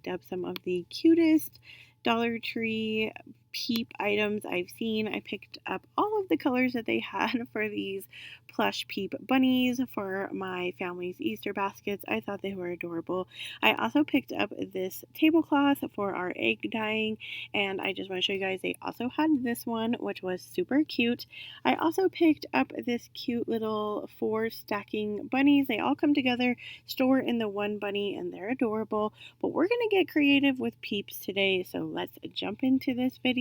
Up some of the cutest Dollar Tree Peep items I've seen. I picked up all of the colors that they had for these plush Peep bunnies for my family's Easter baskets. I thought they were adorable. I also picked up this tablecloth for our egg dyeing, and I just want to show you guys they also had this one, which was super cute. I also picked up this cute little 4 stacking bunnies. They all come together, store in the one bunny, and they're adorable. But we're going to get creative with Peeps today, so let's jump into this video.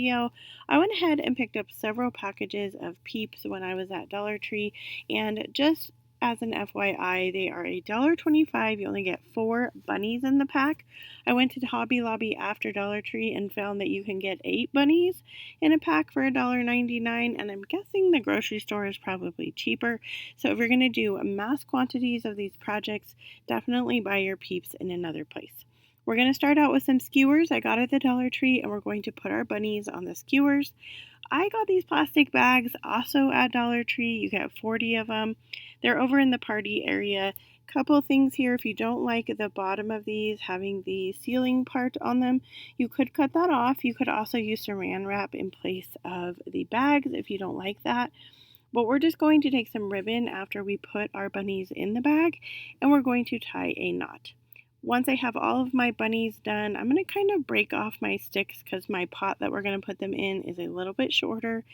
I went ahead and picked up several packages of Peeps when I was at Dollar Tree, and just as an FYI, they are $1.25. You only get 4 bunnies in the pack. I went to Hobby Lobby after Dollar Tree and found that you can get 8 bunnies in a pack for $1.99, and I'm guessing the grocery store is probably cheaper. So if you're going to do mass quantities of these projects, definitely buy your Peeps in another place. We're going to start out with some skewers I got at the Dollar Tree, and we're going to put our bunnies on the skewers. I got these plastic bags also at Dollar Tree. You get 40 of them. They're over in the party area. Couple things here: if you don't like the bottom of these having the sealing part on them, you could cut that off. You could also use saran wrap in place of the bags if you don't like that. But we're just going to take some ribbon after we put our bunnies in the bag, and we're going to tie a knot. Once I have all of my bunnies done, I'm going to kind of break off my sticks because my pot that we're going to put them in is a little bit shorter.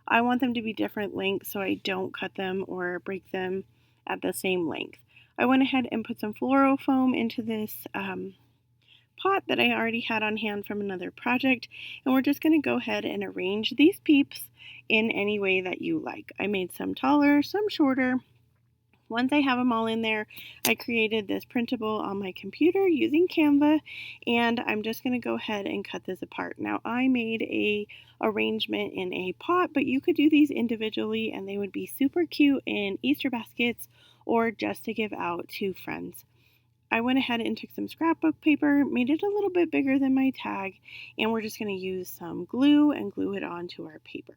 I want them to be different lengths so I don't cut them or break them at the same length. I went ahead and put some floral foam into this pot that I already had on hand from another project, and we're just going to go ahead and arrange these Peeps in any way that you like. I made some taller, some shorter. Once I have them all in there, I created this printable on my computer using Canva, and I'm just going to go ahead and cut this apart. Now, I made a arrangement in a pot, but you could do these individually and they would be super cute in Easter baskets or just to give out to friends. I went ahead and took some scrapbook paper, made it a little bit bigger than my tag, and we're just going to use some glue and glue it onto our paper.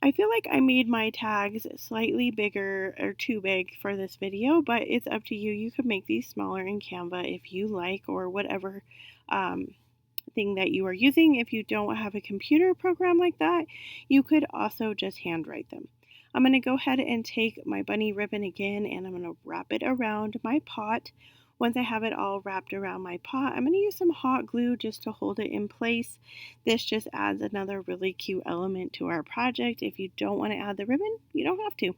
I feel like I made my tags slightly bigger or too big for this video, but it's up to you. You could make these smaller in Canva if you like, or whatever thing that you are using. If you don't have a computer program like that, you could also just handwrite them. I'm going to go ahead and take my bunny ribbon again, and I'm going to wrap it around my pot. Once I have it all wrapped around my pot, I'm going to use some hot glue just to hold it in place. This just adds another really cute element to our project. If you don't want to add the ribbon, you don't have to.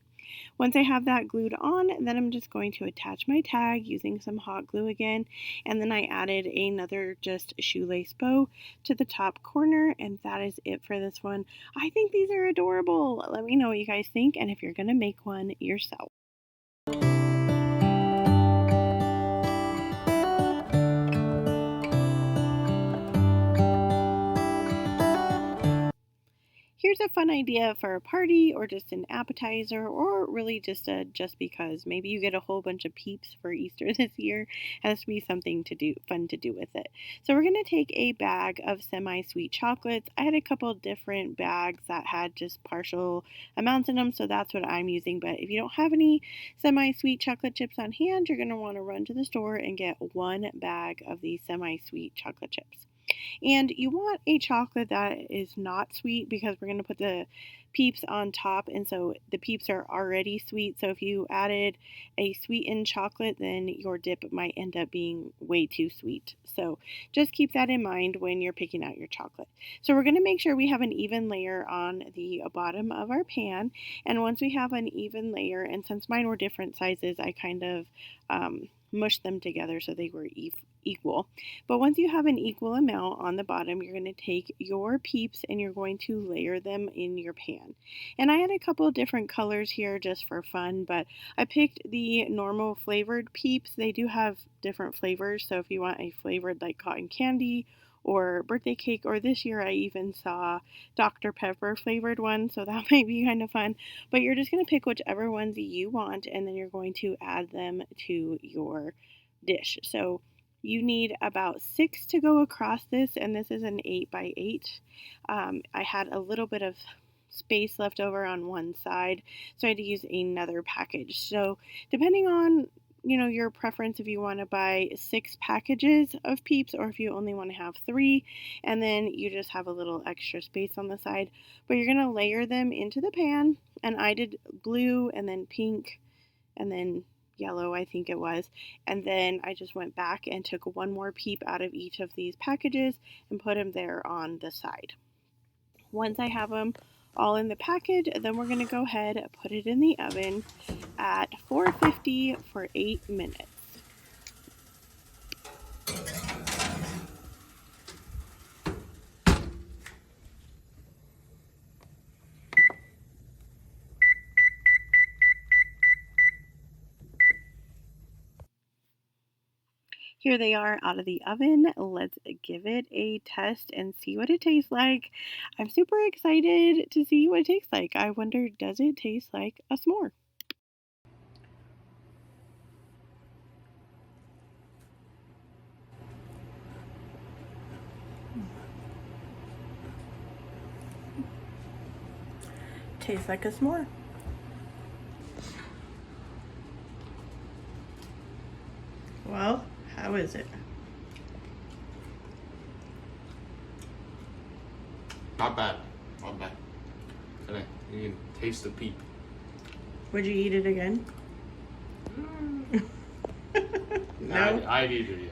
Once I have that glued on, then I'm just going to attach my tag using some hot glue again, and then I added another just shoelace bow to the top corner, and that is it for this one. I think these are adorable. Let me know what you guys think, and if you're going to make one yourself. Here's a fun idea for a party or just an appetizer, or really just a just because. Maybe you get a whole bunch of Peeps for Easter this year. It has to be something to do, fun to do with it. So we're going to take a bag of semi-sweet chocolates. I had a couple different bags that had just partial amounts in them, so that's what I'm using. But if you don't have any semi-sweet chocolate chips on hand, you're going to want to run to the store and get 1 bag of these semi-sweet chocolate chips. And you want a chocolate that is not sweet because we're going to put the Peeps on top, and so the Peeps are already sweet. So if you added a sweetened chocolate, then your dip might end up being way too sweet. So just keep that in mind when you're picking out your chocolate. So we're going to make sure we have an even layer on the bottom of our pan, and once we have an even layer, and since mine were different sizes, I kind of mushed them together so they were equal. But once you have an equal amount on the bottom, you're going to take your Peeps and you're going to layer them in your pan. And I had a couple different colors here just for fun, but I picked the normal flavored Peeps. They do have different flavors, so if you want a flavored like cotton candy or birthday cake, or this year I even saw Dr. Pepper flavored one, so that might be kind of fun. But you're just going to pick whichever ones you want, and then you're going to add them to your dish. So you need about 6 to go across this, and this is an 8 by 8. I had a little bit of space left over on one side, so I had to use another package. So depending on your preference if you want to buy 6 packages of Peeps or if you only want to have 3, and then you just have a little extra space on the side. But you're going to layer them into the pan, and I did blue and then pink and then yellow, I think it was. And then I just went back and took one more Peep out of each of these packages and put them there on the side. Once I have them all in the package, then we're going to go ahead and put it in the oven at 450 for 8 minutes. Here they are out of the oven. Let's give it a test and see what it tastes like. I'm super excited to see what it tastes like. I wonder, does it taste like a s'more? Tastes like a s'more. Well, how is it? Not bad. Not bad. You can taste the Peep. Would you eat it again? No. I'd eat it, yeah.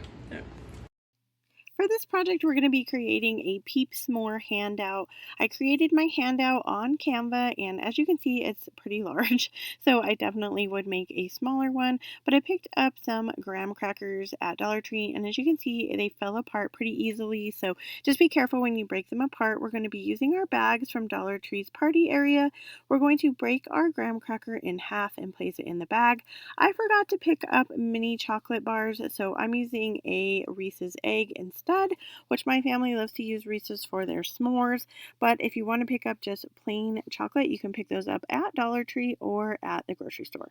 For this project, we're going to be creating a Peep s'more handout. I created my handout on Canva, and as you can see, it's pretty large, so I definitely would make a smaller one, but I picked up some graham crackers at Dollar Tree, and as you can see, they fell apart pretty easily, so just be careful when you break them apart. We're going to be using our bags from Dollar Tree's party area. We're going to break our graham cracker in half and place it in the bag. I forgot to pick up mini chocolate bars, so I'm using a Reese's egg instead, which my family loves to use Reese's for their s'mores. But if you want to pick up just plain chocolate, you can pick those up at Dollar Tree or at the grocery store.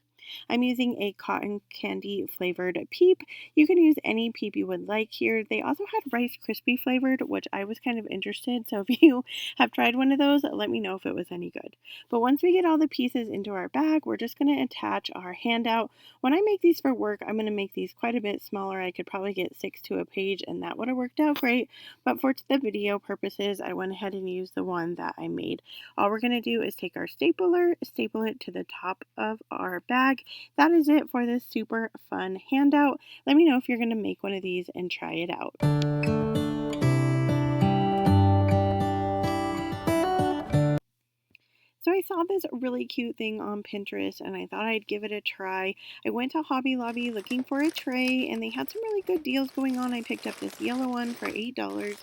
I'm using a cotton candy flavored Peep. You can use any Peep you would like here. They also had Rice Krispie flavored, which I was kind of interested. So if you have tried one of those, let me know if it was any good. But once we get all the pieces into our bag, we're just going to attach our handout. When I make these for work, I'm going to make these quite a bit smaller. I could probably get 6 to a page, and that would have worked out great. But for the video purposes, I went ahead and used the one that I made. All we're going to do is take our stapler, staple it to the top of our bag. That is it for this super fun handout. Let me know if you're going to make one of these and try it out. So I saw this really cute thing on Pinterest and I thought I'd give it a try. I went to Hobby Lobby looking for a tray and they had some really good deals going on. I picked up this yellow one for $8.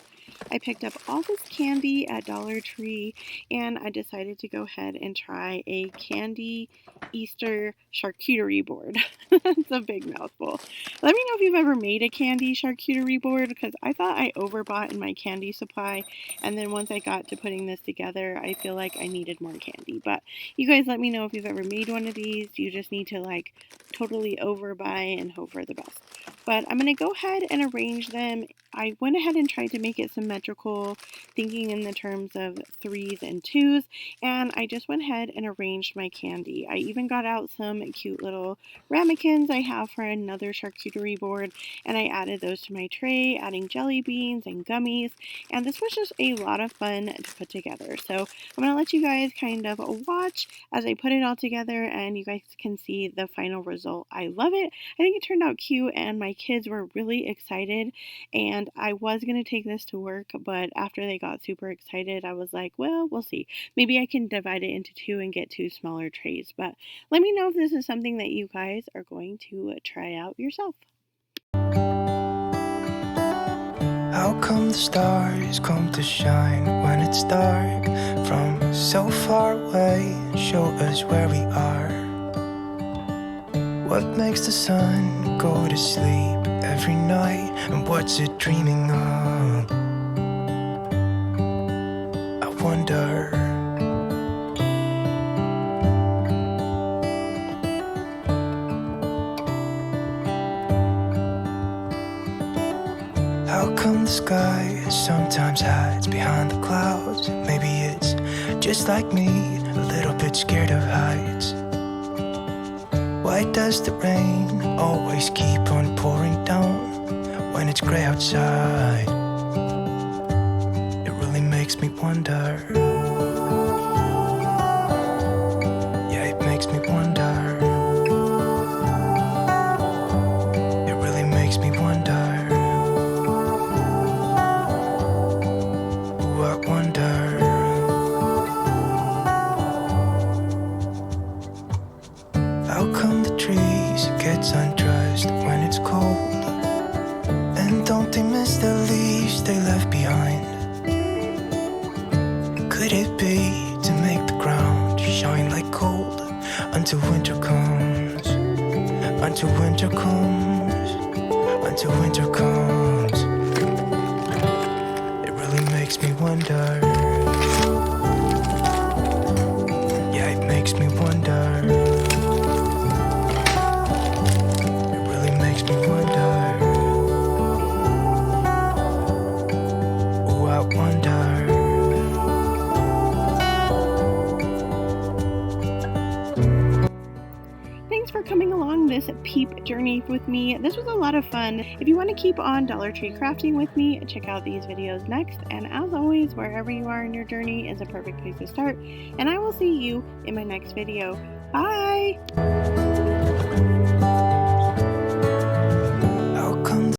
I picked up all this candy at Dollar Tree and I decided to go ahead and try a candy Easter charcuterie board. It's a big mouthful. Let me know if you've ever made a candy charcuterie board because I thought I overbought in my candy supply, and then once I got to putting this together, I feel like I needed more candy. But you guys let me know if you've ever made one of these. You just need to like totally overbuy and hope for the best. But I'm going to go ahead and arrange them. I went ahead and tried to make it symmetrical, thinking in the terms of 3s and 2s, and I just went ahead and arranged my candy. I even got out some cute little ramekins I have for another charcuterie board, and I added those to my tray, adding jelly beans and gummies, and this was just a lot of fun to put together. So I'm going to let you guys kind of watch as I put it all together, and you guys can see the final result. I love it. I think it turned out cute, and my kids were really excited, and I was going to take this to work, but after they got super excited, I was like, well, we'll see. Maybe I can divide it into 2 and get 2 smaller trays, but let me know if this is something that you guys are going to try out yourself. How come the stars come to shine when it's dark from so far away and show us where we are? What makes the sun go to sleep every night, and what's it dreaming of? I wonder. How come the sky sometimes hides behind the clouds? Maybe it's just like me, a little bit scared of heights. Why does the rain always keep on pouring down when it's gray outside? It really makes me wonder. Yeah, it makes me wonder. It really makes me wonder. Ooh, I wonder. How come the trees gets undressed when it's cold? And don't they miss the leaves they left behind? Could it be to make the ground shine like gold until winter comes? Until winter comes, until winter comes. It really makes me wonder. Yeah, it makes me wonder. It really makes me wonder. Oh, I wonder. Thanks for coming along this Peep journey with me. This was a lot of fun. If you want to keep on Dollar Tree crafting with me, check out these videos next. And as always, wherever you are in your journey is a perfect place to start. And I will see you in my next video. Bye!